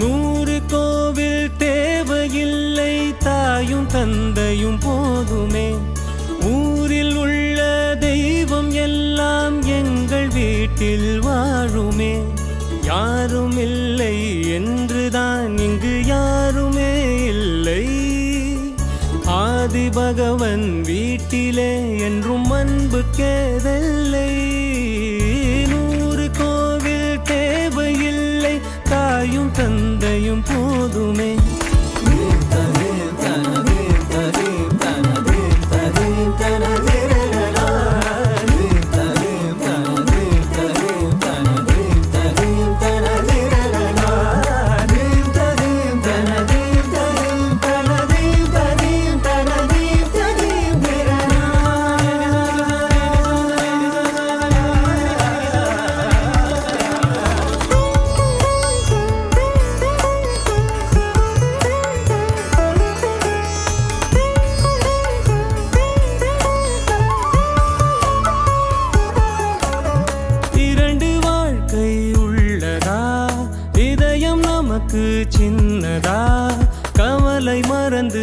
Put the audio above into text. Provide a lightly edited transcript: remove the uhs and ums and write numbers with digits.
100 கோவில் தேவையில்லை, தாயும் தந்தையும் போதுமே. ஊரில் உள்ள தெய்வம் எல்லாம் எங்கள் வீட்டில் வாழுமே. யாரும் இல்லை என்றுதான் இங்கு யாருமே இல்லை. ஆதி பகவன் வீட்டிலே என்றும் அன்பு கேதல்லை. 100 கோவில் தேவையில்லை, தாயும் தந்தையும் போதுமே. சின்னதா கவலை மறந்து